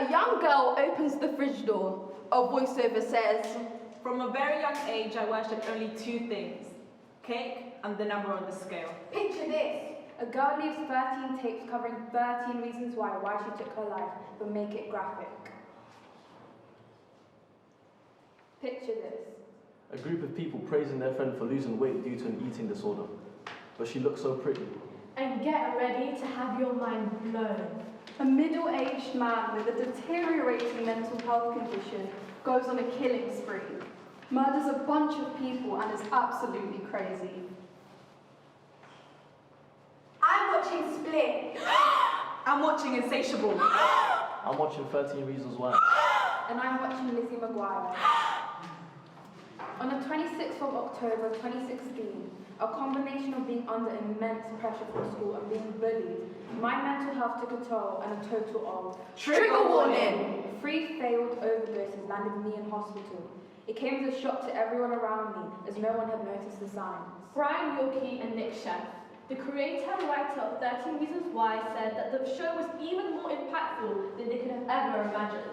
A young girl opens the fridge door. A voiceover says, "From a very young age, I worshipped only two things, cake and the number on the scale." Picture this. A girl leaves 13 tapes covering 13 reasons why she took her life, but make it graphic. Picture this. A group of people praising their friend for losing weight due to an eating disorder. But she looks so pretty. And get ready to have your mind blown. A middle-aged man with a deteriorating mental health condition goes on a killing spree, murders a bunch of people and is absolutely crazy. I'm watching Split. I'm watching Insatiable. I'm watching 13 Reasons Why. And I'm watching Lizzie McGuire. On the 26th of October 2016, a combination of being under immense pressure from school and being bullied, my mental health took a toll and a total of trigger warning! 3 failed overdoses landed me in hospital. It came as a shock to everyone around me as no one had noticed the signs. Brian Yorkie and Nick Sheff, the creator and writer of 13 Reasons Why, said that the show was even more impactful than they could have ever imagined.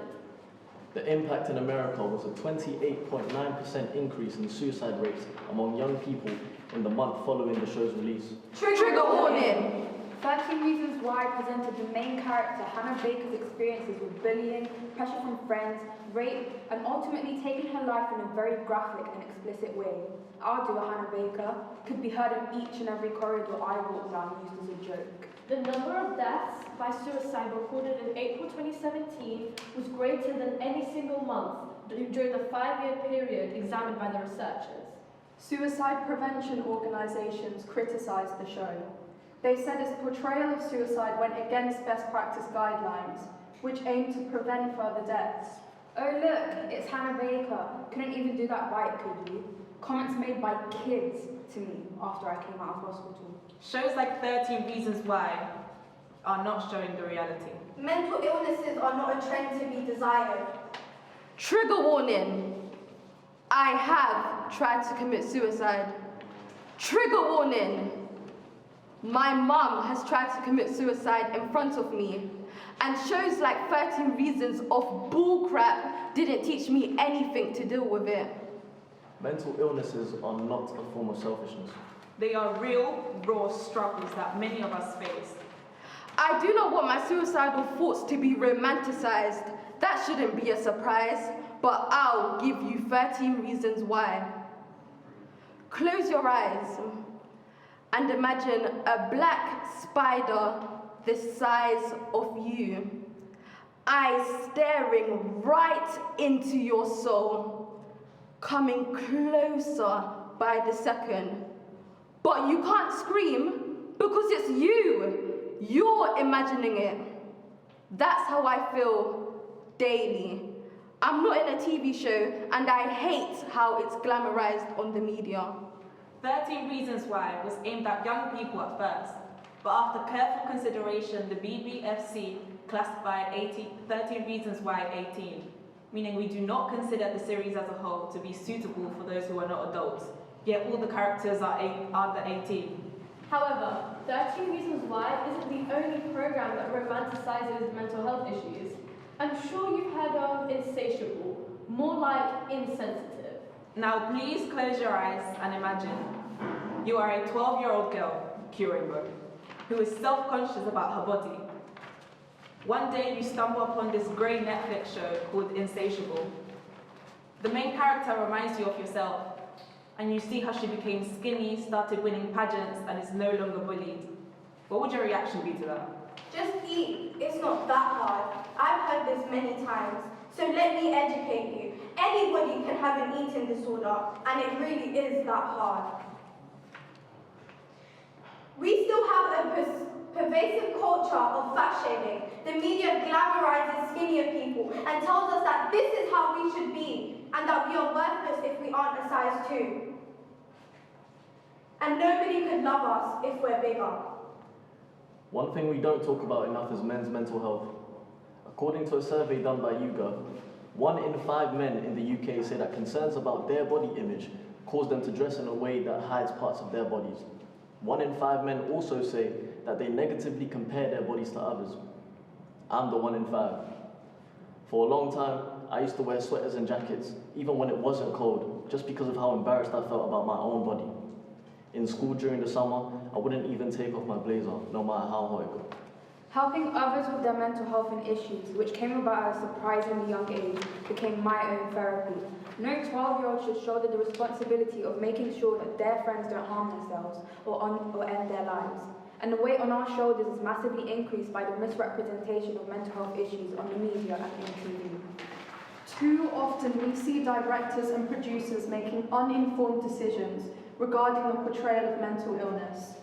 The impact in America was a 28.9% increase in suicide rates among young people in the month following the show's release. Trigger warning! 13 Reasons Why presented the main character Hannah Baker's experiences with bullying, pressure from friends, rape, and ultimately taking her life in a very graphic and explicit way. I'll do a Hannah Baker could be heard in each and every corridor I walk down used as a joke. The number of deaths by suicide recorded in April 2017 was greater than any single month during the 5-year period examined by the researchers. Suicide prevention organisations criticised the show. They said its portrayal of suicide went against best practice guidelines, which aim to prevent further deaths. Oh look, it's Hannah Baker. Couldn't even do that right, could you? Comments made by kids to me after I came out of hospital. Shows like 13 Reasons Why are not showing the reality. Mental illnesses are not a trend to be desired. Trigger warning! I have tried to commit suicide. Trigger warning! My mum has tried to commit suicide in front of me, and shows like 13 Reasons of bullcrap didn't teach me anything to deal with it. Mental illnesses are not a form of selfishness. They are real, raw struggles that many of us face. I do not want my suicidal thoughts to be romanticized. That shouldn't be a surprise, but I'll give you 13 reasons why. Close your eyes and imagine a black spider the size of you, eyes staring right into your soul, coming closer by the second. But you can't scream because it's you. You're imagining it. That's how I feel daily. I'm not in a TV show and I hate how it's glamorized on the media. 13 Reasons Why was aimed at young people at first, but after careful consideration, the BBFC classified 13 Reasons Why 18, meaning we do not consider the series as a whole to be suitable for those who are not adults, yet all the characters are under 18. However, 13 Reasons Why isn't the only program that romanticizes mental health issues. I'm sure you've heard of Insatiable, more like Insensitive. Now please close your eyes and imagine you are a 12-year-old girl, Curing, who is self-conscious about her body. One day you stumble upon this grey Netflix show called Insatiable. The main character reminds you of yourself, and you see how she became skinny, started winning pageants, and is no longer bullied. What would your reaction be to that? Just eat. It's not that hard. I've heard this many times. So let me educate you. Anybody can have an eating disorder, and it really is that hard. We still have a pervasive culture of fat shaming. The media glamorizes skinnier people and tells us that this is how we should be, and that we are worthless if we aren't a size 2. And nobody could love us if we're bigger. One thing we don't talk about enough is men's mental health. According to a survey done by YouGov, 1 in 5 men in the UK say that concerns about their body image cause them to dress in a way that hides parts of their bodies. 1 in 5 men also say that they negatively compare their bodies to others. I'm the 1 in 5. For a long time, I used to wear sweaters and jackets, even when it wasn't cold, just because of how embarrassed I felt about my own body. In school during the summer, I wouldn't even take off my blazer, no matter how hot it got. Helping others with their mental health and issues, which came about at a surprisingly young age, became my own therapy. No 12-year-old should shoulder the responsibility of making sure that their friends don't harm themselves or end their lives. And the weight on our shoulders is massively increased by the misrepresentation of mental health issues on the media and in TV. Too often we see directors and producers making uninformed decisions regarding the portrayal of mental illness.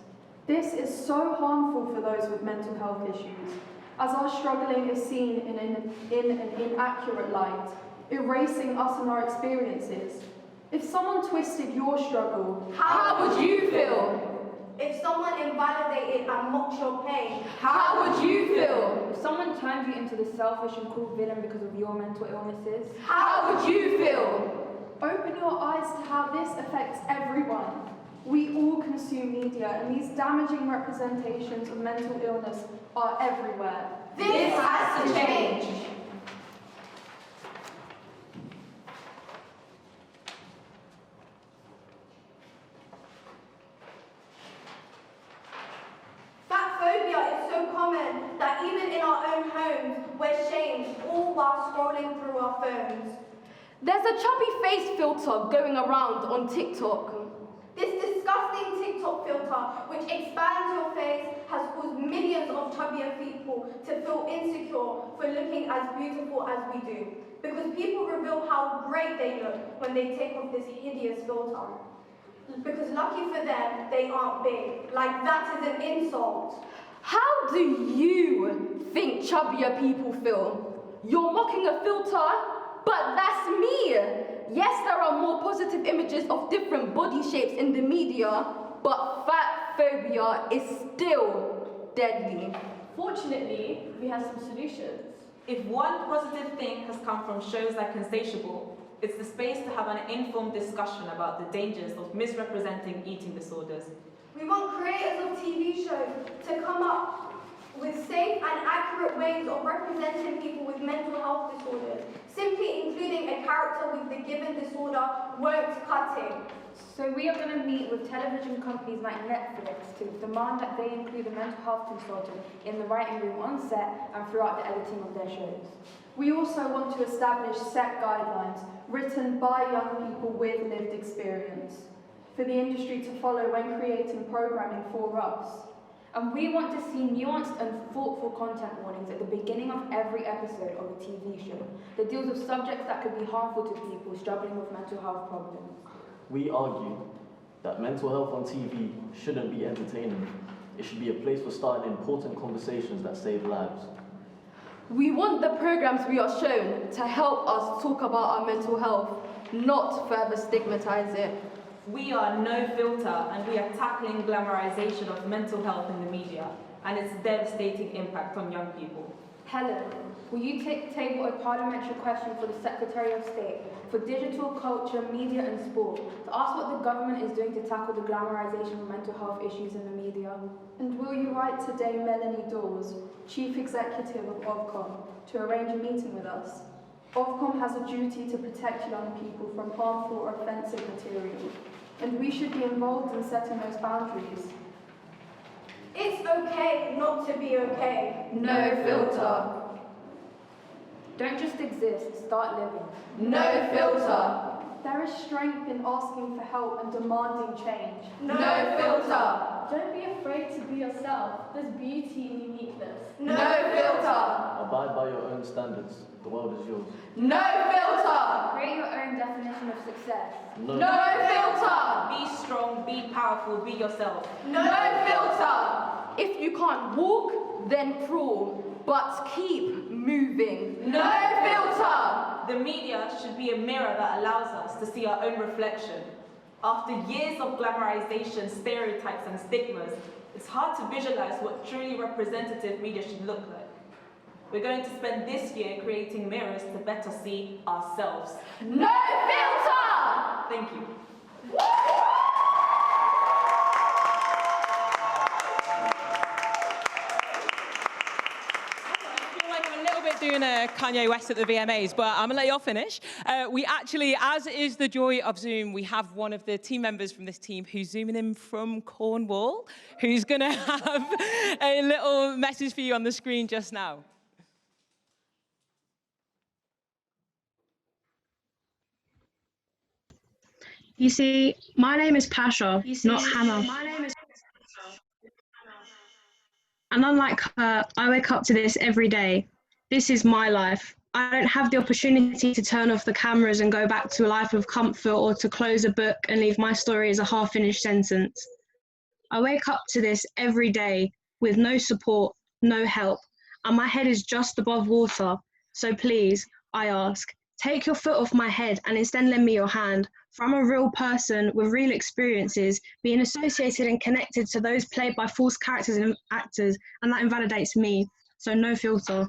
This is so harmful for those with mental health issues, as our struggling is seen in an inaccurate light, erasing us and our experiences. If someone twisted your struggle, How would you feel? If someone invalidated and mocked your pain, How would you feel? If someone turned you into the selfish and cruel villain because of your mental illnesses, How would you feel? open your eyes to how this affects everyone. We all consume media, and these damaging representations of mental illness are everywhere. this has to change. Fat phobia is so common that even in our own homes, we're shamed, all while scrolling through our phones. There's a chubby face filter going around on TikTok. This disgusting TikTok filter, which expands your face, has caused millions of chubbier people to feel insecure for looking as beautiful as we do. Because people reveal how great they look when they take off this hideous filter. Because lucky for them, they aren't big. Like that is an insult. How do you think chubbier people feel? You're mocking a filter? But that's me! Yes, there are more positive images of different body shapes in the media, but fat phobia is still deadly. Fortunately, we have some solutions. If one positive thing has come from shows like Insatiable, it's the space to have an informed discussion about the dangers of misrepresenting eating disorders. We want creators of TV shows to come up with safe and accurate ways of representing people with mental health disorders. Simply including a character with the given disorder won't cut it. so we are going to meet with television companies like Netflix to demand that they include a mental health consultant in the writing room on set and throughout the editing of their shows. We also want to establish set guidelines written by young people with lived experience for the industry to follow when creating programming for us. And we want to see nuanced and thoughtful content warnings at the beginning of every episode of a TV show that deals with subjects that could be harmful to people struggling with mental health problems. We argue that mental health on TV shouldn't be entertaining. It should be a place for starting important conversations that save lives. We want the programs we are shown to help us talk about our mental health, not further stigmatize it. We are No Filter, and we are tackling glamorization of mental health in the media and its devastating impact on young people. Helen, will you table a parliamentary question for the Secretary of State for Digital, Culture, Media and Sport to ask what the government is doing to tackle the glamorization of mental health issues in the media? And will you write to Dame Melanie Dawes, Chief Executive of Ofcom, to arrange a meeting with us? Ofcom has a duty to protect young people from harmful or offensive material, and we should be involved in setting those boundaries. It's okay not to be okay. No filter. Don't just exist, start living. No filter. There is strength in asking for help and demanding change. No filter. Don't be afraid to be yourself. There's beauty in uniqueness. No filter. Abide by your own standards. The world is yours. No filter. Create your own definition of success. No. No filter. Be strong, be powerful, be yourself. No filter. If you can't walk, then crawl, but keep moving. No filter. The media should be a mirror that allows us to see our own reflection. After years of glamorization, stereotypes and stigmas, it's hard to visualize what truly representative media should look like. We're going to spend this year creating mirrors to better see ourselves. No filter. Thank you. I feel like I'm a little bit doing a Kanye West at the VMAs, but I'm gonna let y'all finish. We actually, as is the joy of Zoom, we have one of the team members from this team who's zooming in from Cornwall, who's gonna have a little message for you on the screen just now. You see, my name is Pasha, not Hannah. And unlike her, I wake up to this every day. This is my life. I don't have the opportunity to turn off the cameras and go back to a life of comfort or to close a book and leave my story as a half-finished sentence. I wake up to this every day with no support, no help, and my head is just above water. So please, I ask, take your foot off my head and instead lend me your hand. For I'm a real person with real experiences, being associated and connected to those played by false characters and actors, and that invalidates me. So no filter.